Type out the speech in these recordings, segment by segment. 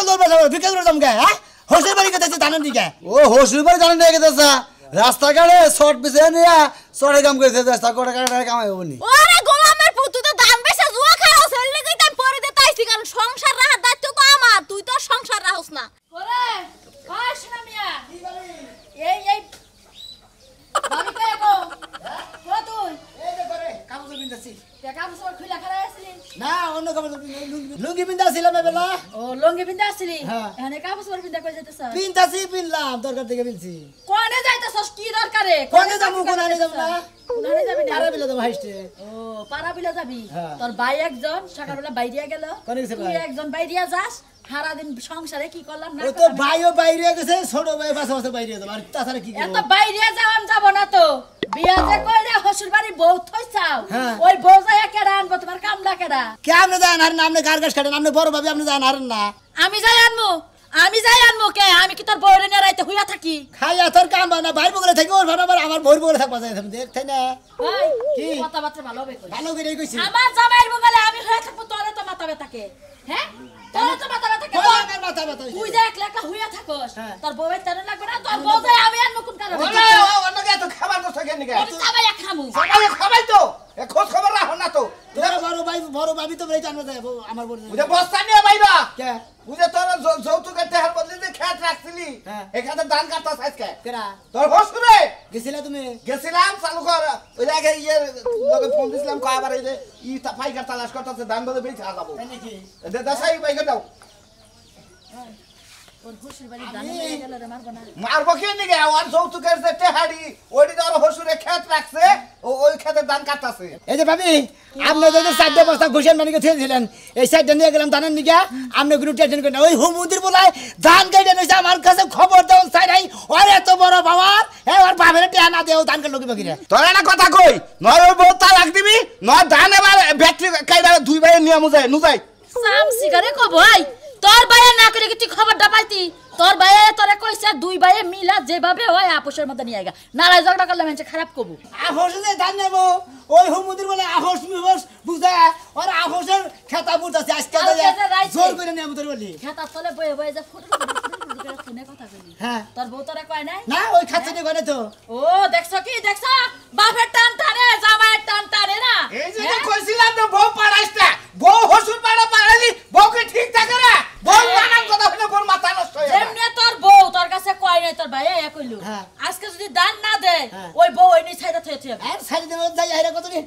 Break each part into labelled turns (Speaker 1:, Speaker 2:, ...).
Speaker 1: আমল দৌড় বাজাবো ভিক্ষা করে যাম কে হ্যাঁ হোসের বাড়ি গেছে ধানের দিকে
Speaker 2: ও হসুর বাড়ি জানেন নিয়ে গেছে রাস্তাঘাটে শর্ট পিছে নিয়ে চড়ে কাম করেছে রাস্তা করে কাটা কামাই হবনি
Speaker 3: ওরে গোলামের পুত তুই তো দান বেশে জুয়া খাও সেলে কইতাম পরে দে তাইছি কারণ সংসার রাখার দায়িত্ব তো আমার তুই তো সংসার রাখছ না ওরে ওই শোনা মিয়া এই ভাবি কই গো ও তুই
Speaker 1: এই যে করে কাপড় পিনতাছি
Speaker 3: টাকা বছর খুলা খারা আসলি
Speaker 1: না অন্য কাপড় লুঙ্গি পিনতাছিলাম এবেলা
Speaker 3: ও লঙ্গি পিনতে আসলি
Speaker 1: হ্যাঁ।
Speaker 3: এখানে কা বছর পিনতে কই যাইতেছ
Speaker 1: পিনলাম দরকার থেকে পিনছি
Speaker 3: কোনে যাইতেছস কি দরকারে
Speaker 1: কোনে যাবো কোনারে যাব না
Speaker 3: কোনে যাবি না
Speaker 1: আরে বিলে তো হাইস্টে
Speaker 3: ও পারা বিলা যাবি
Speaker 1: হ্যাঁ।
Speaker 3: তোর ভাই একজন সকালবেলা বাইরিয়া গেল
Speaker 1: কোনে গেছে
Speaker 3: তুই
Speaker 1: ভাই?
Speaker 3: একজন বাইরিয়া যাস সারা দিন সংসারে কি করলাম না
Speaker 1: ও তো ভাইও বাইরে গেছে ছোট ভাই 5 বছর বাইরে গেল আর তাছাড়া কি
Speaker 3: এত
Speaker 1: করব
Speaker 3: বাইরিয়া যাওয়াম যাব না তো বিয়া যে কইরে হসুর বাড়ি বউ থইছাও
Speaker 1: হ্যাঁ।
Speaker 3: ওই বউ যায় কেডা আনবো তোমার কামলা কেডা
Speaker 1: কেমনে যান আর না আপনি গার গাছ কাটেন আপনি বড় ভাবি আপনি যান আর না
Speaker 3: আমি যাই আনমু কে আমি কি তোর বউরে নিয়ে রাইতে হইয়া থাকি
Speaker 1: খাইয়া তোর কাম না ভাই বগলে থাকি ওর ভাড়া আমার ভোর বগলে থাকবা যায় তুমি দেখতে না
Speaker 3: ভাই
Speaker 1: কি?
Speaker 3: কথাবার্তা ভালো হবে কই
Speaker 1: ভালো করে কইছি
Speaker 3: আমার জামাইর বগলে আমি হয়ে থাকবো তোরে তো মাথা ব্যথাকে হ্যাঁ তোরে তো মাথা ব্যথাকে
Speaker 1: ওই আমার মাথা ব্যথা হইছে।
Speaker 3: তুই যে একলা একলা হইয়া থাকোস
Speaker 1: হ্যাঁ।
Speaker 3: তোর বউয়ের তেরে লাগবে না তোর বউ যায় আমি আনমু কোন কারণে
Speaker 4: ওরে অন্যকে তো খাবার তো থাকে নাকি
Speaker 3: আমি চাবাই খামু
Speaker 4: সবাই খাবাই তো এ খোঁজ খবর রাখো না তো
Speaker 1: তোর বড় ভাবি তো বেরিয়ে জানো যায় আমার বড়
Speaker 4: বুঝে বস্তা নিয়ে বাইরা
Speaker 1: কে
Speaker 4: বুঝে তোর যৌতুকের টেহার বদলে যে খেত রাখছিলি
Speaker 1: হ্যাঁ।
Speaker 4: এখানে ধান কাটতা আজকে
Speaker 1: কেরা
Speaker 4: তোর হসুরে
Speaker 1: গেছিলা তুমি
Speaker 4: গেছিলাম চালু কর ওই আগে ইয়ে লোকে ফোন দিছিলাম কয়বার এই যে পাইকার তালাশ করতেছে ধান বদলে বেরিয়ে খাওয়া যাবো
Speaker 1: তাই নাকি
Speaker 4: দেশাই পাইকার দাও
Speaker 3: ওর খুশির বাড়ি দানা নিয়ে গেল রে মারবো না
Speaker 4: মারবো কি নিগে আর যৌতুকের যে টেহারি ওইটি তোর হসুরে খেত রাখছে ওই খেতে ধান কাটতাছে
Speaker 1: এই যে ভাবি আপনি যে চারটে বস্তা ঘুষের মানিকে ছেড়েছিলেন এই সাইডটা নিয়ে গেলাম ধানের নিকা আপনি কোনো টেনশন করেন না ওই হুমুদির বলায় ধান কেটে নিয়েছে আমার কাছে খবর দেওয়া চাই নাই ওর এত বড় বাবার হ্যাঁ ওর বাপের টেহা না দেও ধান কেটে লোকি বাকিরে
Speaker 4: তোর একটা কথা কই নয় ওই বউ তালাক দিবি নয় ধান এবার ব্যাটারি কাইরা দুই ভাই নিয়ে নুজাই
Speaker 3: সাম সিগারে কব ভাই তোর ভাইয়া না করে কি তুই খবরটা পাইতি তোর ভাইয়া তোরে কইছে দুই ভাইয়ে মিলা যেভাবে হয় আপোষের মধ্যে নিয়ে আইগা নারাই ঝগড়া করলে মানুষ খারাপ কবু
Speaker 1: আফসে যে ধান নেব ওই হুমুদির বলে আফস মিফস বুঝা ওর আফসের খেতা বুঝাছে আজকে জোর করে নেব তোর বলি
Speaker 3: খেতার তলে বয়ে বয়ে যা ফুটু শুনে কথা কইলি
Speaker 1: হ্যাঁ
Speaker 3: তোর বউ তোরে কয় নাই
Speaker 1: না ওই খাচ্ছে করে তো
Speaker 3: ও দেখছ কি দেখছ বাপের টান টানে জামাইয়ের টান টানে না
Speaker 4: এই যে কইছিলাম তো বউ পাড়াইছ না বউ হসুর পাড়া পাড়ালি বউকে ঠিক থাকে না বউ নানান কথা হইলে বউর মাথা নষ্ট হয়ে যায়
Speaker 3: যেমনে তোর বউ তোর কাছে কয় নাই তোর ভাইয়া এ কইলো
Speaker 1: হ্যাঁ।
Speaker 3: আজকে যদি দান না দে
Speaker 1: হ্যাঁ।
Speaker 3: ওই বউ ওই নি ছাইরা থইতে হবে
Speaker 1: আর সারি দিন যাই আইরা কত নি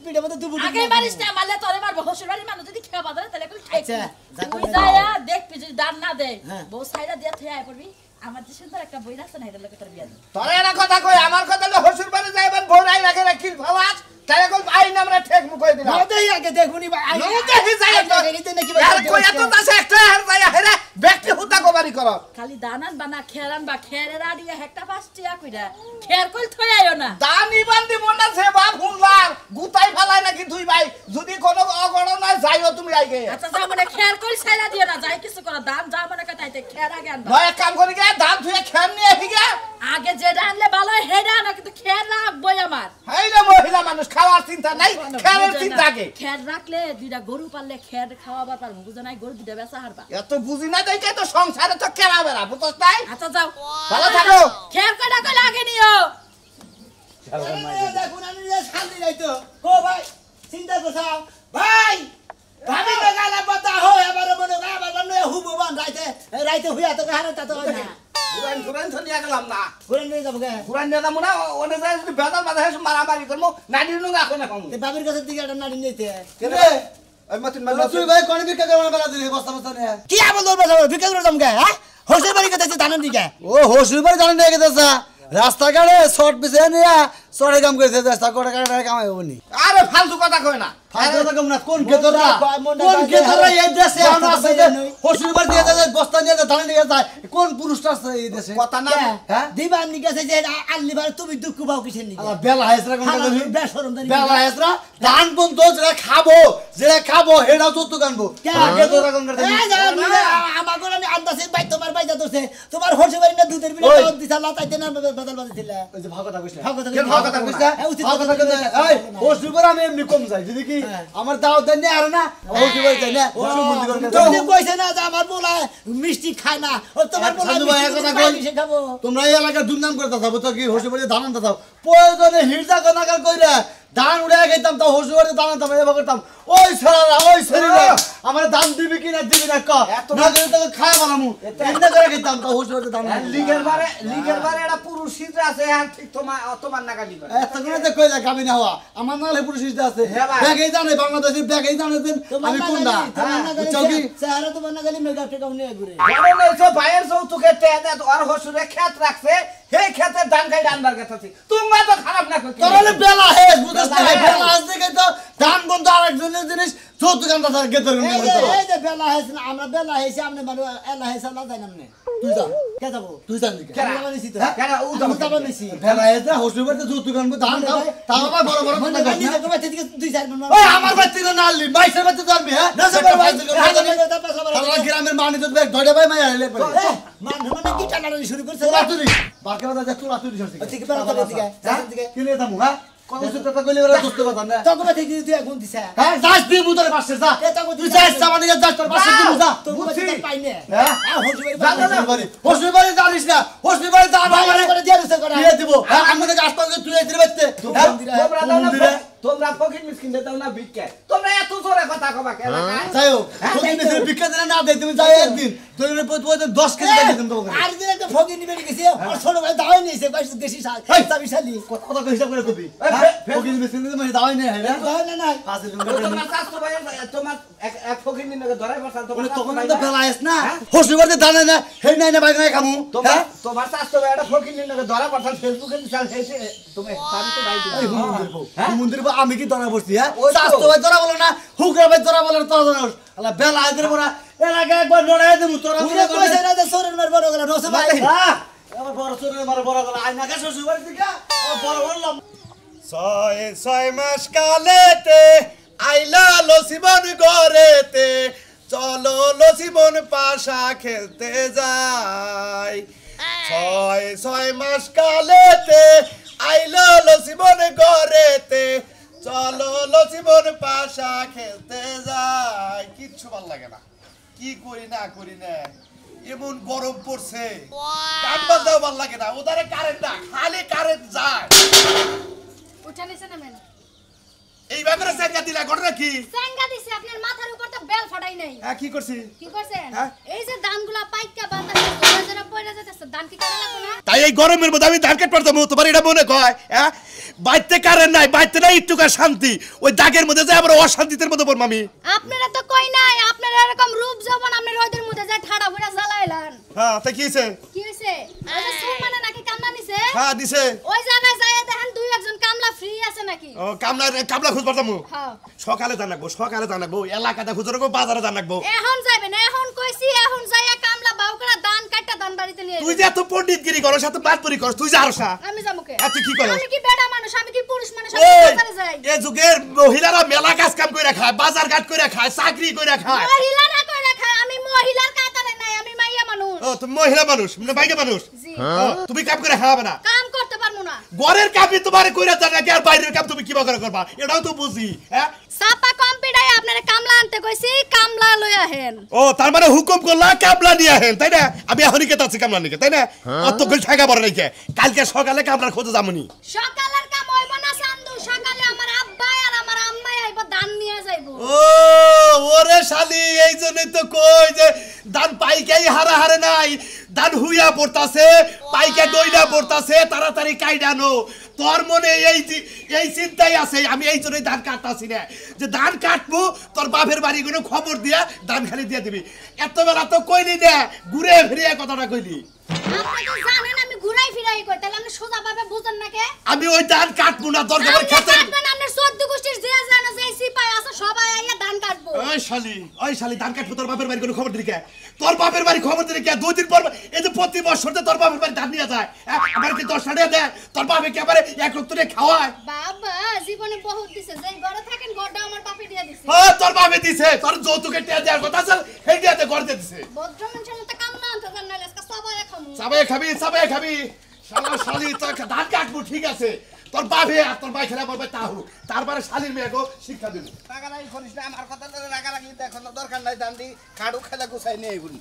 Speaker 1: পিঠে মধ্যে দুবু
Speaker 3: আগে মারিস না মারলে তোরে মারবো শ্বশুর বাড়ির মানুষ যদি খেয়া বাদরে তাহলে কই খাইছি
Speaker 1: আচ্ছা, যা
Speaker 3: তুই
Speaker 1: করবে
Speaker 3: যায়া দেখবি যদি দান না দে
Speaker 1: হ্যাঁ।
Speaker 3: বউ ছাইরা দিয়া থইয়া আই পড়বি আমার যে সুন্দর একটা বই আছে না এর লগে তোর বিয়া দিবি
Speaker 4: তোর একটা কথা কই আমার কথা হলো হসুর বাড়ি যাইবেন বউ রাই রাখে রাখিল ভাবাস তাই কল আইন আমরা ঠেক মুকই দিলাম
Speaker 1: নদেই আগে দেখুনি ভাই
Speaker 4: নদেই যাই তো
Speaker 1: নাকি
Speaker 4: আর কই এত দাসে একটা হার যাই হেরে ব্যক্তি হুতা গোবারি কর
Speaker 3: খালি দানান বানা খেরান বা খেরের আড়িয়া একটা পাঁচটিয়া কইরা খের কইল থই আইও না
Speaker 4: দানি বান্দি মনা সে বাপ হুনলার গুতাই ফেলাই নাকি দুই ভাই যদি কোনো অগণনা যাইও তুমি আইগে
Speaker 3: আচ্ছা যা মনে খের কইল ছাইরা দিও না যাই কিছু করো দাম যা মনে কথাইতে খের আগে আনবা
Speaker 4: নয় এক কাম করি গে দাম ধুয়ে খেন নিয়ে হিগে
Speaker 3: আগে যেটা আনলে ভালো হয় হেডা না কিন্তু খের রাখবই আমার
Speaker 4: হাইলে মহিলা মানুষ খাওয়ার চিন্তা নাই খেলের চিন্তা আগে
Speaker 3: খের রাখলে দুইটা গরু পাললে খের খাওয়াবার পারবো বুঝো নাই গরু দুইটা বেচা হারবা
Speaker 4: এত বুঝি না দেখে তো সংসারে তো কেলা বেড়া বুঝছ তাই
Speaker 3: আচ্ছা যাও
Speaker 4: ভালো থাকো
Speaker 3: খের কটা কইলে আগে নিও
Speaker 1: দেখুন আমি শান্তি নাই তো ও ভাই চিন্তা করছা ভাই ভাবি তো গালা পাতা হয় আবার মনে আবার মনে হুবো বান রাইতে হুইয়া তো গাহারে তা তো হয় না
Speaker 4: ঘুরান তো নিয়ে গেলাম না
Speaker 1: ঘুরে নিয়ে যাবো গে
Speaker 4: ঘুরান নিয়ে যাবো না ওনে যাই যদি বেদাল বাধা হেসে মারামারি করবো নাড়ি নুঙ্গা এখন এখন
Speaker 1: এই বাবির কাছে দিকে একটা নাড়ি নিতে
Speaker 4: কেরে ওই মতিন মাল
Speaker 2: তুই ভাই কোন বিক্রি করে বেলা দিলি বস্তা বস্তা নিয়ে
Speaker 1: কি আমল দৌড় বাজাবো ভিক্ষা করে যাম গে হ্যাঁ হোসের বাড়ি গেছে ধানের দিকে
Speaker 2: ও হসুর বাড়ি জানেন নিয়ে গেছে রাস্তাঘাটে শর্ট পিছে নিয়ে চড়ে কাম করেছে রাস্তা করে কাটা কামাই হবনি
Speaker 4: আরে ফালতু কথা কই না
Speaker 2: ফায়দা থাকম না কোন খেতরা এই দেশে আমরা আছে যে হসুর বাড়ি দিয়ে যায় বস্তা নিয়ে যায় ধান নিয়ে যায় কোন পুরুষটা আছে এই দেশে
Speaker 4: কথা না
Speaker 2: হ্যাঁ
Speaker 1: দিবার নিকে যে আল্লি বার তুমি দুঃখ পাও কিসের নিকে
Speaker 2: আলা বেলা হাইসরা কোন কথা
Speaker 1: বেশরম দানি
Speaker 2: বেলা হাইসরা ধান বন্ধ যেটা খাবো হেডাও তো কানবো
Speaker 1: কে?
Speaker 2: খেতরা কোন কথা
Speaker 1: এই যা আমাকে আমি আন্দাজে ভাই তোমার ভাই যা তো করছে তোমার হর্ষ বাড়ি না দুধের বিলে দাও দিছালা তাইতে না বদল বাজিছিলা
Speaker 2: ওই যে ভাগ কথা কইছ না
Speaker 1: ভাগ কথা
Speaker 2: কেন ভাগ কথা কইছ না ভাগ কথা কইছ এই হোস্টেল করে আমি এমনি কম যাই যদি কি আমার দাওয়াত দেন না আর না হোস্টেল করে যাই না হোস্টেল মন্দির করে
Speaker 1: তুমি কইছ না যে আমার বলা মিষ্টি খায় না ও তোমার বলা মিষ্টি খাবো
Speaker 2: তোমরা এই এলাকার দুর্নাম করে যাবো তো কি হোস্টেল করে ধান আনতে দাও প্রয়োজনে হিরজা গনাকার কইরা ধান উড়ে খাইতাম তো হোস্টেল করে ধান আনতাম এভাবে করতাম ওই ছড়া ওই শরীরে আমার ধান দিবি কি না দিবি না ক না যদি তোকে খায় বানামু এমনি করে খাইতাম তো হোস্টেল করে ধান
Speaker 4: লিগের বারে একটা পুরুষ সিট আছে আর ঠিক তোমার নাকা দিবা
Speaker 2: এত করে তো কইলা কামি না হওয়া আমার নালে পুরুষ হিসেবে আছে ব্যাগেই জানে বাংলাদেশের ব্যাগেই জানে দেন আমি কোনটা চৌকি
Speaker 1: সারা তোমার না গলি মেকআপ টেকআপ নিয়ে ঘুরে
Speaker 4: কারণ এইসব ভাইয়ের যৌতুকে টেদে আর হসুরে খেত রাখছে সেই খেতের ধান খাই আনবার কথা তোমরা তো খারাপ না কই
Speaker 2: তোরালে বেলা হে বুঝছ না বেলা আজ দেখে তো ধান বন্ধ আরেকজনের জিনিস যৌতুক আনতে থাকে গেতর
Speaker 1: এই যে বেলা হইছে আমরা বেলা হইছে আমরা মানে এলা হইছে না জানি আমনে
Speaker 2: তুই যা
Speaker 1: কে যাব
Speaker 2: তুই জানি কে
Speaker 1: কেন বানিছি তো
Speaker 4: কেন ও
Speaker 1: আমি তো বানিছি
Speaker 2: বেলা হে যা হোস্টেল করে যৌতুক আনবো ধান খাও তাও আবার বড় বড়
Speaker 1: মানে
Speaker 2: কথা
Speaker 1: বানি
Speaker 2: কইছ
Speaker 1: তো বাচ্চা থেকে দুই চার মিনিট
Speaker 2: ওই আমার বাচ্চা না নালি মাইসের বাচ্চা জানবি হ্যাঁ
Speaker 1: না সব
Speaker 2: তারা গ্রামের মানি তো ব্যাগ ধরে ভাই মাইয়া হইলে পড়ে
Speaker 1: মানে কি টানাটানি শুরু করছে
Speaker 2: তোরা তুই বারকে বাজা যা তোরা তুই সরছি
Speaker 1: ঠিক বেলা তো দিকে দিকে
Speaker 2: কি নিয়ে থামু হ্যাঁ কোন সুতো তো কইলে ওরা দোস্ত কথা না
Speaker 1: তখন থেকে তুই এখন দিছা
Speaker 2: হ্যাঁ যাস দি মুতরে পাশে যা তুই যাস সামানে যাস তোর পাশে তুই যা
Speaker 1: তো বুঝছি পাই না
Speaker 2: হ্যাঁ হোস্টেল বাড়ি জানিস না হোস্টেল বাড়ি যা
Speaker 1: বাবা করে দিয়ে দিছে করে
Speaker 2: দিয়ে দিব হ্যাঁ আমাদের গাছ পাঙ্গে তুই এদিকে বাইতে
Speaker 4: তোমরা ফকির মিসকিন দাও না ভিক্ষা তোমরা এত জোরে কথা কবা কেন
Speaker 2: যাইও তুমি নিজে ভিক্ষা দিলে না দে তুমি যাই একদিন তুই প্রতিদিন 10 কেজি দিয়ে দিতাম তোমাকে
Speaker 1: আর দিন একটা ফকির নিবে গেছে আর ছোট ভাই দাওয়াই নিছে কইছে দেশি চাবিশালি
Speaker 2: কথা হিসাব করে কবি ফকির মেশিন দিতে মানে দাওয়াই নেই হ্যাঁ
Speaker 1: না না
Speaker 2: ফাজিল
Speaker 4: তোমার শাস্ত্র ভাই তোমার এক ফকির নিয়ে ধরাই বসাল
Speaker 2: বলে তখন তো ফেলাইস না হোস্টেল বাড়িতে দানে না হেই নাই না বাইক নাই খামু
Speaker 4: তোমার শাস্ত্র ভাই একটা ফকির নিয়ে ধরা বসাল ফেসবুকে দিছাল হেসে তুমি তার তো ভাই
Speaker 2: মন্দির আমি কি ধরা বসছি হ্যাঁ স্বাস্থ্য ভাই ধরা বলো না হুকরা ভাই ধরা বলো তোরা ধরা আল্লাহ বেলা আইদের পড়া এলাকা একবার নড়াই দেবো তোরা
Speaker 1: পুরো কইছে না যে সোরের মার বড় গলা নসে ভাই
Speaker 2: আমার বড় চোরের মার বড় গলা আইনা কে শ্বশুর বাড়ি থেকে বড় বললাম
Speaker 5: 6 মাস কালেতে আইলা লসিবন গরেতে চলো লসিবন পাশা খেলতে যাই 6 মাস কালেতে আইলা লসিবন গরেতে চলো লসিবন পাশা খেলতে যাই কিচ্ছু ভাল লাগে না কি করি না এমন গরম পড়ছে গান বাজাও ভাল লাগে না ওদারে কারেন্ট না খালি কারেন্ট যায়
Speaker 3: উঠা নিছে না মেন
Speaker 5: এই ব্যাপারে সেঙ্গা দিলা ঘটনা কি
Speaker 3: সেঙ্গা দিছে আপনার মাথার উপর তো বেল ফাটাই নাই
Speaker 5: হ্যাঁ কি করছি
Speaker 3: কি করছেন
Speaker 5: হ্যাঁ?
Speaker 3: এই যে ধানগুলা পাইকা বাতাসে জোরে জোরে পয়রা যাইতেছে ধান কি কাটা লাগবে না
Speaker 5: তাই এই গরমের মধ্যে আমি ধান কাট পারতাম তোমার এটা মনে কয় হ্যাঁ বাইতে কারেন্ট নাই বাইতে নাই একটুকা শান্তি ওই দাগের মধ্যে যায় আবার অশান্তির মধ্যে পড়ম আমি
Speaker 3: আপনারা তো কই নাই আপনারা এরকম রূপ যৌবন আপনার ওদের মধ্যে যায় ঠাড়া ভরা জ্বালাইলেন
Speaker 5: হ্যাঁ তা কি হইছে
Speaker 3: কি হইছে ওই যে সুমানে নাকি কামলা নিছে
Speaker 5: হ্যাঁ দিছে
Speaker 3: ওই জায়গায় যায় দেখেন দুই একজন কামলা ফ্রি আছে নাকি
Speaker 5: ও কামলা খুঁজ পারতাম
Speaker 3: হ্যাঁ
Speaker 5: সকালে জানাকবো এলাকাটা খুঁজ রাখবো বাজারে জানাকবো
Speaker 3: এখন যাবেন এখন কইছি এখন যাইয়া কামলা বাউকরা ধান কাটটা ধান বাড়িতে নিয়ে
Speaker 5: তুই যে এত পণ্ডিতগিরি করো সাথে বাতপুরি করস তুই যা আরসা
Speaker 3: আমি যামুকে
Speaker 5: তুই কি করস
Speaker 3: আমি কি বেড়া মানুষ আমি কি পুরুষ মানুষ আমি
Speaker 5: ওই
Speaker 3: বাজারে যাই
Speaker 5: এই যুগের মহিলারা মেলা কাজ কাম কইরা খায় বাজার ঘাট কইরা খায় চাকরি কইরা খায়
Speaker 3: মহিলারা কইরা খায় আমি মহিলার কাতারে নাই আমি মাইয়া মানুষ
Speaker 5: ও তুমি মহিলা মানুষ মানে বাইকে মানুষ
Speaker 3: জি
Speaker 5: ও, তুমি কাম করে খাওয়াবে না
Speaker 3: কাম করতে পারমু না
Speaker 5: ঘরের কামই তোমার কইরা জানা কি আর বাইরের কাম তুমি কিবা করে করবা এটাও তো বুঝি হ্যাঁ
Speaker 3: সাপা কম্পিটাই আপনারা কামলা আনতে কইছি কামলা লই আহেন
Speaker 5: ও তার মানে হুকুম করলা কামলা নিয়ে আহেন তাই না আমি এখনই কে তাচ্ছি কামলা নিকে তাই না অত কই ঠাকা বড় নাকি কালকে সকালে কামলার খোঁজে যামুনি
Speaker 3: সকালের কাম হইব না সান্দু সকালে আমার আব্বা আর আমার আম্মা আইব ধান নিয়ে যাইবো
Speaker 5: ও ওরে শালি এই জন্যই তো কই যে ধান পাইকাই হারে নাই ধান হুইয়া পড়তাছে পাইকা দইলা পড়তাছে তাড়াতাড়ি কাইডানো তোর মনে এই চিন্তাই আছে আমি এই জন্যই ধান কাটতাছি না যে ধান কাটবো তোর বাপের বাড়িগুলো খবর দিয়া ধান খালি দিয়ে দিবি এত বেলা তো কইলি না ঘুরে ফিরে কথাটা কইলি
Speaker 3: আপনি তো জানেন আমি ঘুরাই ফিরাই কই তাহলে আপনি সোজা ভাবে বুঝেন না কে
Speaker 5: আমি ওই ধান কাটবো না দরকার খেতে
Speaker 3: আপনার 14 গোষ্ঠীর যে জানো যে সিপাই আছে সবাই আইয়া ধান কাটবো
Speaker 5: ওই শালি ধান কাটবো তোর বাপের বাড়ি কোনো খবর দিলি কে তোর বাপের বাড়ি খবর দিলি কে 2 দিন পর এই যে প্রতি বছর তোর বাপের বাড়ি ধান নিয়ে যায় আমার কি 10 টাকা দেয় তোর বাপে কে পারে এক রক্তরে খাওয়ায়
Speaker 3: বাবা জীবনে বহুত দিছে যেই ঘরে থাকেন ঘরটা আমার বাপে দিয়ে দিছে
Speaker 5: তোর বাপে দিছে তোর যৌতুকে টিয়া দেওয়ার কথা আছে সেই দিয়াতে ঘর দিয়ে দিছে
Speaker 3: ভদ্র মানুষের মতো কাম না আনতে জান না আজকে সবাই খামু
Speaker 5: চাবে খাবি শালা শালি তোর ধান কাটবো ঠিক আছে তোর বাপে আর তোর ভাই খেলা বলবে তা হোক তারপরে শালির মেয়েকে শিক্ষা দিবি
Speaker 4: রাগারাগি করিস না আমার কথা রাগারাগি এখন দরকার নাই দান্ডি কাড়ু খেলা গুছাই নেই বলি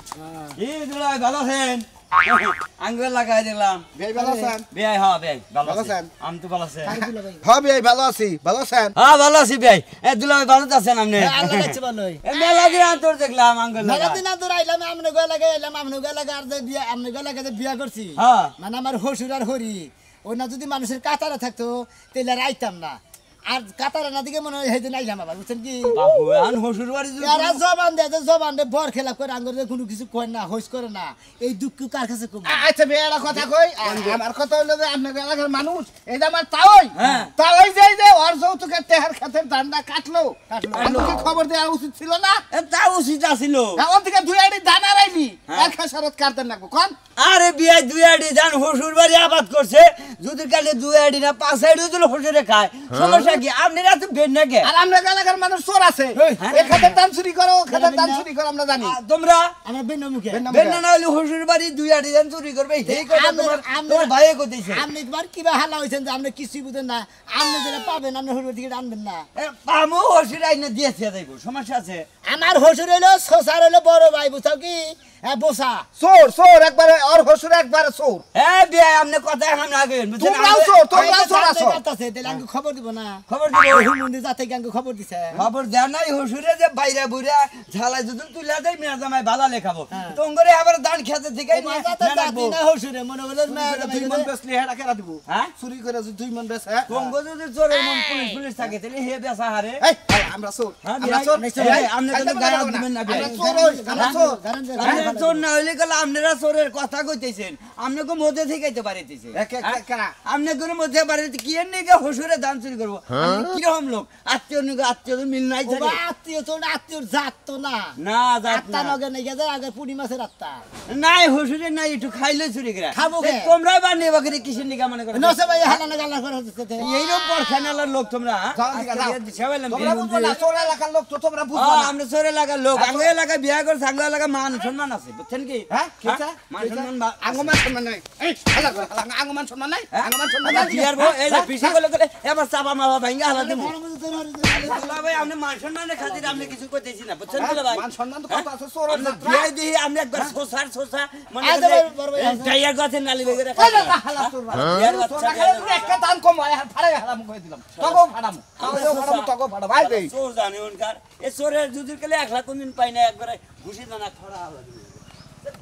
Speaker 6: দুলাই ভালো আছেন আঙ্গুল লাগাই দিলাম
Speaker 4: বেই ভালো আছেন
Speaker 6: বেয়াই হ্যাঁ বেয়াই ভালো
Speaker 4: ভালো
Speaker 6: আছেন
Speaker 4: আছেন?
Speaker 6: আমি তো ভালো আছেন
Speaker 4: হ্যাঁ বেই ভালো আছি ভালো আছেন
Speaker 6: হ্যাঁ ভালো আছি বেয়াই দুলাই ভালো আছেন আপনি
Speaker 1: আল্লাহ লাগছে ভালোই
Speaker 6: মেলা দিন তোর দেখলাম আঙ্গুল
Speaker 1: মেলা
Speaker 6: লাগা
Speaker 1: দিন আন্তর আইলাম আমনে গয়া লাগে এলাম আমনে গয়া লাগে আর যে বিয়া আমনে গয়া লাগে যে বিয়া করছি
Speaker 6: হ্যাঁ।
Speaker 1: মানে আমার হসুর আর হরি ওই না যদি মানুষের কাতারে থাকতো তাহলে আর আইতাম না আর কাতারে না দিকে মনে হয় সেইদিন আইলাম আবার বুঝছেন কি
Speaker 6: বাবু আন হসুর বাড়ি
Speaker 1: এরা জবান দে বর খেলাপ করে আঙ্গুর কোনো কিছু কয় না হইস করে না এই দুঃখ কার কাছে কম
Speaker 4: আচ্ছা বেয়ারা কথা কই আমার কথা হইলো যে আপনার এলাকার মানুষ এই যে আমার তাওই
Speaker 6: হ্যাঁ।
Speaker 4: তাওই যাই যে ওর যৌতুকের টেহার খাতের ধানটা কাটলো আমাকে খবর দেওয়া উচিত ছিল না
Speaker 6: তা উচিত আছিল
Speaker 4: ওর থেকে দুই আড়ি ধান আড়াইলি এক খেসারত কাটতেন না কোন
Speaker 6: আরে বিয়াই দুই আড়ি ধান হসুর বাড়ি আবাদ করছে যদি কাটে দুই আড়ি না 5 আড়ি দিলে হসুরে খায় সমস্যা কি আপনারা তো বেন না কে
Speaker 4: আর আমরা এলাকার মানুষ চোর আছে এই খাতের ধান চুরি করো ও খাতের ধান চুরি করো আমরা জানি
Speaker 6: তোমরা
Speaker 1: আমার বেন্ন মুখে
Speaker 6: বেন না হলে হসুর বাড়ি দুই আড়ি ধান চুরি করবে এই কথা তোমার ভাইয়ে কইতেছে
Speaker 1: আপনি একবার কিবা হালা হইছেন যে আপনি কিছুই বুঝেন না আপনি যেটা পাবেন আপনি হসুর দিকে আনবেন না
Speaker 6: পামো হসুর আইনা দিয়েছে যাইব সমস্যা আছে
Speaker 1: আমার হসুর হইলো শশার হইলো বড় ভাই বুঝাও কি হ্যাঁ বসা
Speaker 4: চোর চোর একবারে ওর হসুর একবারে চোর
Speaker 6: হ্যাঁ বিয়াই আপনি কথা এখন আগে
Speaker 4: তোমরাও চোর তোমরাও চোর আছো
Speaker 1: তাহলে আমি খবর দিব না
Speaker 6: খবর দিব
Speaker 1: মন্দির যাতে কি আমাকে খবর দিছে
Speaker 6: খবর দেয় নাই হসুরে যে বাইরে বুইরা ঝালাই যদি তুলে দেয় মেয়া জামাই বালা লেখাবো তোঙ্গরে আবার দান খেতে থেকে
Speaker 1: হসুরে মনে হলো
Speaker 4: দুই মন বেচলি হেডা কেরা দিব
Speaker 6: হ্যাঁ
Speaker 4: চুরি করে যদি দুই মন বেচ
Speaker 6: তোঙ্গ যদি চোরের মন পুলিশ পুলিশ থাকে তাহলে হে বেসা হারে
Speaker 4: এই আমরা চোর
Speaker 6: হ্যাঁ,
Speaker 4: আমরা
Speaker 6: বিয়াই,
Speaker 4: চোর
Speaker 6: বিয়াই, আপনি কিন্তু গায়ে হাত দিবেন না, বিয়াই।
Speaker 4: আমরা চোর হই, আমরা চোর
Speaker 6: আপনারা চোর না হইলে গেলে আপনারা চোরের কথা কইতেছেন আপনাকে মধ্যে থেকে পারিতেছে
Speaker 4: কারা
Speaker 6: আপনি কোনো মধ্যে পারিতে কি এর নিকে হসুরে দান চুরি করবো কিরকম লোক আত্মীয় নিকে আত্মীয় মিল নাই থাকে
Speaker 1: আত্মীয় তো আত্মীয় জাত তো না
Speaker 6: না যাত
Speaker 1: আত্মা
Speaker 6: না
Speaker 1: নগে নাই গেছে আগে পুরি মাছের আত্মা
Speaker 6: নাই হসুরে নাই একটু খাইলে চুরি করে
Speaker 1: খাবো কে?
Speaker 6: তোমরা বানিয়ে বাকি কিসের নিকা মনে করো
Speaker 1: নসে ভাই হালানা গালা করে হচ্ছে
Speaker 6: এইরকম পরখানার লোক তোমরা
Speaker 4: যাও দিকে যাও।
Speaker 6: সেবাইলাম
Speaker 4: তোমরা বুঝবো না চোর এলাকার লোক তো তোমরা বুঝবো না
Speaker 6: আমরা চোর এলাকার লোক আঙ্গ এলাকায় বিয়া করে আঙ্গ এলাকায় মান সম্মান আছে বুঝছেন কি
Speaker 4: হ্যাঁ কি আছে
Speaker 6: মান সম্মান
Speaker 4: আঙ্গমান সম্মান নাই এই হালা করে হালা আঙ্গমান সম্মান নাই আঙ্গমান সম্মান নাই
Speaker 6: বিয়ার বউ এই যে পিছে বলে করে এবার চাপা মাপা ভাঙ্গা হালা দেবো আল্লাহ ভাই আপনি মান সম্মানের খাতির আপনি কিছু করতেছি না বুঝছেন কি ভাই
Speaker 4: মান সম্মান তো কত আছে চোর
Speaker 6: আপনি বিয়াই দিয়ে আপনি একবার সোসা মনে
Speaker 1: আজ
Speaker 6: করে
Speaker 1: বড় ভাই আছে।
Speaker 6: টাইয়ার কথা নালি বেগে রাখা
Speaker 4: হালা চোর
Speaker 6: বিয়ার
Speaker 4: চোর
Speaker 6: বাচ্চা
Speaker 4: রাখালে একটা দাম কম হয় আর ফাড়াই হারাম করে দিলাম তগো ফাড়াম তগো ফাড়াম ভাই দেই
Speaker 6: চোর জানে ওনকার এ চোরের যুদির কেলে 1 লাখ কোনদিন পাই না একবারে ঘুষি দানা খরা হলো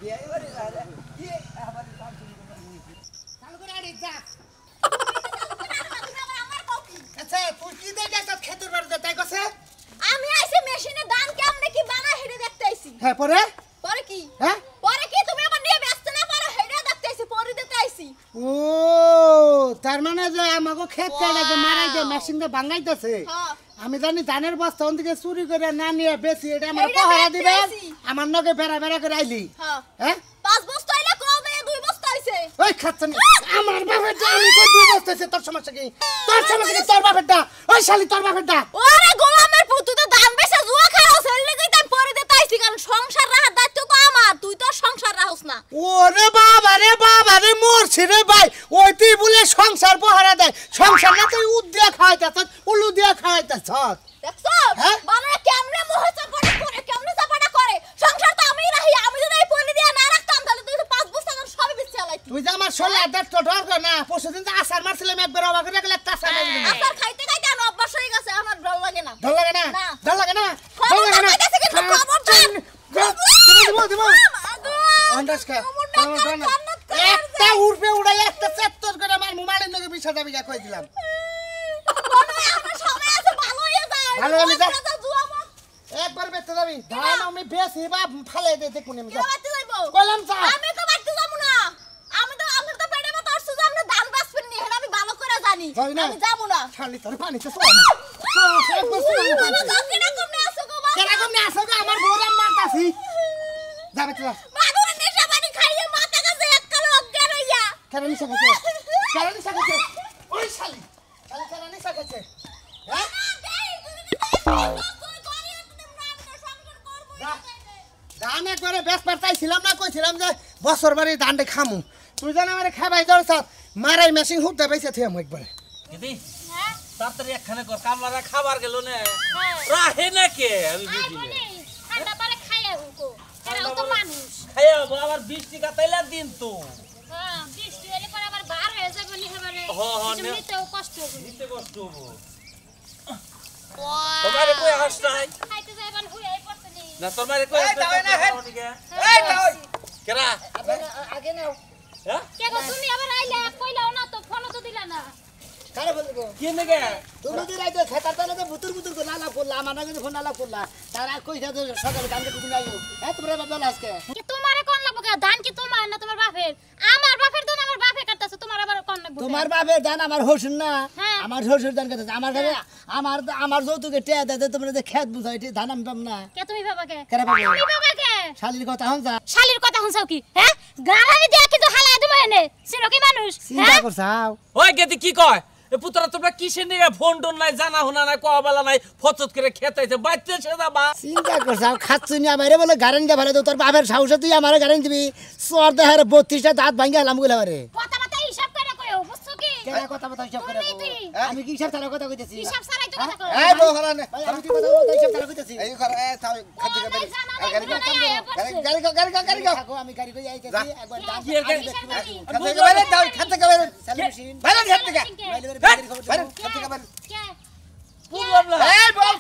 Speaker 6: বিয়াই বাড়ি যায় কি আবার
Speaker 1: আচ্ছা তুই কি দেখে খেতের বাড়িতে তাই কছে
Speaker 3: আমি আইছি মেশিনে ধান কেমনে কি বানা হেডে দেখতে আইছি
Speaker 1: হ্যাঁ পরে
Speaker 3: পরে কি
Speaker 1: হ্যাঁ
Speaker 3: পরে কি তুমি আমার নিয়ে ব্যস্ত না পারো হেডে দেখতে আইছি পরে দিতে আইছি
Speaker 1: ও তার মানে যে আমাকে খেত কাটাকে মারাই যে মেশিন দিয়ে ভাঙাইতেছে
Speaker 3: হ্যাঁ
Speaker 1: আমি জানি ধানের বস্তা ওন থেকে চুরি করে না নিয়ে বেশি এটা আমার
Speaker 3: এইটা
Speaker 1: পহারা
Speaker 3: বেচতে
Speaker 1: দিবে
Speaker 3: আইছি।
Speaker 1: আমার নগে বেড়া বেড়া করে আইলি
Speaker 3: হ্যাঁ
Speaker 1: হ্যাঁ
Speaker 3: 5 বস্তা হইলে কম দেয় 2 বস্তা হইছে
Speaker 1: ওই খাচ্ছেন আমার বাপেরটা আমি কই দুই বস্তা হইছে তোর সমস্যা কি তোর সমস্যা কি তোর বাপেরটা ওই শালি তোর বাপেরটা
Speaker 3: ওরে গোলামের পুতু তো ধান বেচা জুয়া খাও সেলে কই তাই পরে দিতে আইছি কারণ সংসার রাহার দায়িত্ব তো আমার তুই তো সংসার রাহস না
Speaker 1: ওরে বাবা রে মরছি রে ভাই ওই তুই বলে সংসার পহারা দেয় সংসার না তুই উদ দিয়া খাওয়াইতাছ উলু দিয়া খাওয়াইতাছ
Speaker 3: দেখছো
Speaker 1: হ্যাঁ?
Speaker 3: বানারে কেমনে মোহে চাপাটা করে কেমনে চাপাটা করে সংসার তো আমিই রাহি আমি যদি এই পলি দিয়া না রাখতাম তাহলে তুই তো 5 বস্তা আমার সবই বেচে আলাইতি
Speaker 1: তুই যে আমার শরীরে আদার তো ডর কর না পরশুদিন যে আসার মারছিলাম একবার অবাক করে গেলে একটা আসার মারি দিবি
Speaker 3: আসার খাইতে খাইতে আমার অভ্যাস হয়ে গেছে আমার ডর লাগে না
Speaker 1: ডর লাগে না
Speaker 3: না।
Speaker 1: ডর লাগে না
Speaker 3: খবর
Speaker 1: ডর লাগে না
Speaker 3: কইতাছে কিন্তু খবর দেন
Speaker 1: দিব অন্দাজকা একটা উড়বে উড়াই একটা চেত্তর করে আমার মোবাইলের লগে বিষয় দাবি কই দিলাম ভালো হলে যা। একবার বেতে যাবি ধান আমি বেশি বা ফালে দিতে কোনে আমি যা কইলাম যা
Speaker 3: আমি তো বাড়তে যাব না আমি তো আমার তো পেটে ব্যথা আসছে যে আমরা ধান বাসবেন নি হেটা আমি ভালো করে জানি
Speaker 1: যাই না।
Speaker 3: আমি যাব না
Speaker 1: খালি তোর পানিতে সর একবার সর
Speaker 3: বাবা কাকিনা কমনে আসো গো বাবা
Speaker 1: কেন কম না আসো আমার বউরাম মারতাছি যাবে তো
Speaker 3: বাদুরে নেশা পানি খাইয়ে মাথা কাছে এক কালো অজ্ঞান হইয়া
Speaker 1: কেন নিশা খাইছে কেন নিশা খাইছে ওই শালি শালি কেন নিশা খাইছে হ্যাঁ যা
Speaker 4: ধান একবারে বেশ পারতাইছিলাম না কইছিলাম যে বছর বাড়ি ধানটা খামু তুই জানা আমারে খাবাই দর সাথ মারাই মেশিন হুটতে বেঁচে থিয়াম একবারে
Speaker 7: দিদি
Speaker 3: হ্যাঁ
Speaker 7: তাড়াতাড়ি একখানে কর কামলারা খাবার গেল না
Speaker 3: হ্যাঁ
Speaker 7: রাহে না কে আমি
Speaker 3: আই
Speaker 7: বুঝি না
Speaker 3: বলি ঠান্ডা পারে খাইয়া হুকো এরাও তো মানুষ
Speaker 7: খাইয়া আবার 20 টাকা তাইলা দিন তো
Speaker 3: হ্যাঁ বৃষ্টি এলে পরে আবার বার হয়ে যাবে নি এবারে
Speaker 7: নে।
Speaker 3: নিতেও কষ্ট হবে
Speaker 7: দিতে কষ্ট হবো তোমারে কই হাস নাই
Speaker 3: খাইতে যাইবান হুইয়াই পড়তে নি
Speaker 7: না তোমারে কই
Speaker 4: এই দাও না, হে।
Speaker 3: এই
Speaker 7: কেরা
Speaker 4: আগে নাও
Speaker 7: হ্যাঁ
Speaker 3: কে গো তুমি আবার আইলা কইলাও না তো ফোনও তো দিলা না
Speaker 1: কারে বলবো
Speaker 7: কি নেগে
Speaker 1: তুমি তো রাইতে খেতার তালে তো বুতুর বুতুর করে লালা করলা আমার নাকি ফোন লালা করলা তারা কইছা তো সকালে কামকে তুমি আইও হ্যাঁ তোমরা বাবা আজকে
Speaker 3: কি তোমারে কোন লাগবো কে ধান কি তোমার না তোমার বাপের আমার বাপের ধান আমার বাপে কাটতাছে তোমার আবার কোন লাগবো
Speaker 1: তোমার বাপের দান আমার হসুন না
Speaker 3: হ্যাঁ।
Speaker 1: আমার শ্বশুর দান কথা আমার কাছে আমার যৌতুকে টেয়া দেয় তোমরা যে খেত বুঝাই ধান আমটাম না
Speaker 3: কে তুমি বাবা কে
Speaker 1: কেরা বাবা?
Speaker 3: তুমি বাবা কে
Speaker 1: শালির কথা হন যা
Speaker 3: শালির কথা শুনছাও কি হ্যাঁ গ্রামে দিয়া কিন্তু হালাই দেবো এনে সিনো কি মানুষ
Speaker 1: চিন্তা
Speaker 3: হ্যাঁ
Speaker 1: করছাও
Speaker 7: ওই গেদি কি কয় এ পুত্রা তোমরা কিসের নিয়ে ফোন টোন নাই জানা হুনা নাই কবেলা নাই ফচত করে খেতাইছে বাইতে সে যাবা
Speaker 1: চিন্তা করছাও খাচ্ছু না বাইরে বলে গারেন গা ভালো তোর বাপের সাহসে তুই আমার গারেন দিবি সর দেহার 32টা দাঁত ভাঙ্গা হলাম গুলা বারে
Speaker 3: কথা কথা হিসাব করে কইও বুঝছো কি
Speaker 1: কেনা কথা কথা হিসাব করে
Speaker 3: তুমি তুই।
Speaker 1: আমি কি হিসাব তারা কথা কইতেছি
Speaker 3: হিসাব সারাই তো কথা কও
Speaker 4: এই বউ হলা নে
Speaker 1: ভাই আমি কি কথা বলতে হিসাব তারা কইতেছি
Speaker 4: এই কর এ তাও খাতে
Speaker 3: ও,
Speaker 4: খাতে
Speaker 3: নাই জানা নাই ঘুরে নাই আয়া পড়ছে।
Speaker 4: গাড়ি গো
Speaker 1: থাকো আমি গাড়ি কই আইতেছি একবার দাম
Speaker 7: কি এর গাড়ি?
Speaker 3: হিসাব করি।
Speaker 4: খাতে খাবে দাও খাতে খাবে
Speaker 1: চালু মেশিন
Speaker 4: বাইরে খাতে খা
Speaker 1: বাইরে বাইরে খবর
Speaker 4: বাইরে
Speaker 1: দাও।
Speaker 4: খাতে খাবে
Speaker 3: কে
Speaker 7: বুঝলাম না
Speaker 4: এই বউ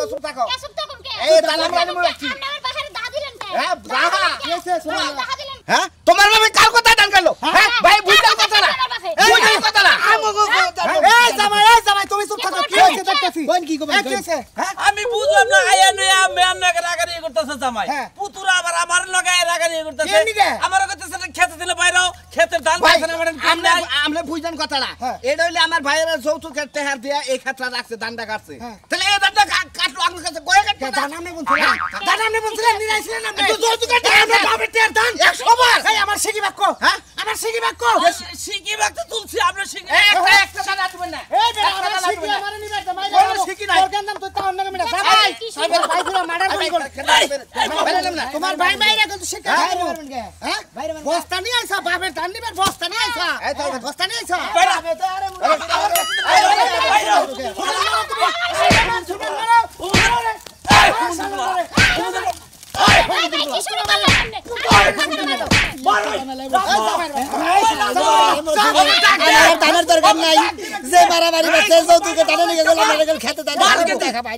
Speaker 4: সুপ থাকো
Speaker 3: কে সব তখন কে
Speaker 4: এই দালাল বানি মোড় রাখছি।
Speaker 3: আপনি আমার বাহিরে দা দিলেন কে
Speaker 4: হ্যাঁ, দাহা।
Speaker 1: কেসে শোনো না।
Speaker 3: দাহা দিলেন
Speaker 4: হ্যাঁ তোমার বাবা কার কথা ডান গেল হ্যাঁ ভাই বুঝাও কথা না এই বুঝাও কথা না এই জামাই তুমি চুপ থাকো কি হইছে দেখতেছি
Speaker 1: কোন কি কবে
Speaker 4: এই কি হইছে হ্যাঁ
Speaker 7: আমি বুঝলাম না আয়া নয়া মেন না রাগারি করতেছে জামাই
Speaker 4: হ্যাঁ।
Speaker 7: পুতুরা আবার আমার লগে রাগারি করতেছে
Speaker 4: কেন নিগে?
Speaker 7: আমার করতেছে খেতে দিলে বাইরেও খেতের ধান
Speaker 4: ভাই
Speaker 7: পাইছে না মানে কাম নাই
Speaker 4: আমরা বুঝলেন কথাটা
Speaker 1: হ্যাঁ।
Speaker 4: এটা হইলে আমার ভাইয়েরা যৌতুকের টেহার দিয়া এই ক্ষেত্রে রাখছে দান্ডা কাটছে
Speaker 1: হ্যাঁ।
Speaker 4: তাহলে এই দান্ডা কাটলো আপনার কাছে কয়ে কাটবে
Speaker 1: দান আমি বলছিলাম
Speaker 4: দান আপনি বলছিলেন নিরাইছিলেন আপনি তো যৌতুকের টেহার আমরা বাপের টেহার দান 100 বার এই আমার শিখি বাক্য হ্যাঁ আমার শিখি বাক্য
Speaker 7: শিখি বাক্ত তুলছি আমরা শিখি
Speaker 4: একটা দান আসবেন না
Speaker 1: এই বেটা
Speaker 4: একটা
Speaker 1: আমার
Speaker 4: দান
Speaker 1: শিখি
Speaker 4: আসবেন না।
Speaker 1: আমারে নিবে তো মাইরা
Speaker 4: কোনো শিখি নাই।
Speaker 1: তোর কেন নাম তুই তার নাম মিটা যা
Speaker 3: ভাই,
Speaker 1: ভাই
Speaker 3: কি
Speaker 1: তোর ভাই পুরো মার্ডার করে গেল
Speaker 4: তোমার ভাই মাইরা কিন্তু শিখা
Speaker 1: বাইরে মারবেন কে
Speaker 4: হ্যাঁ
Speaker 1: বাইরে মারবেন
Speaker 4: বস্তা নিয়ে আইসা বাপের ধান নিবেন বস্তা নিয়ে আইসা বস্তা নিয়ে আইসা
Speaker 1: আবে তো আরে
Speaker 3: কি শুরু করলেন
Speaker 1: দানের দরকার নাই যে মারামারি করছে যৌতুকে টানে নিয়ে গেল খেতে দান দেখা ভাই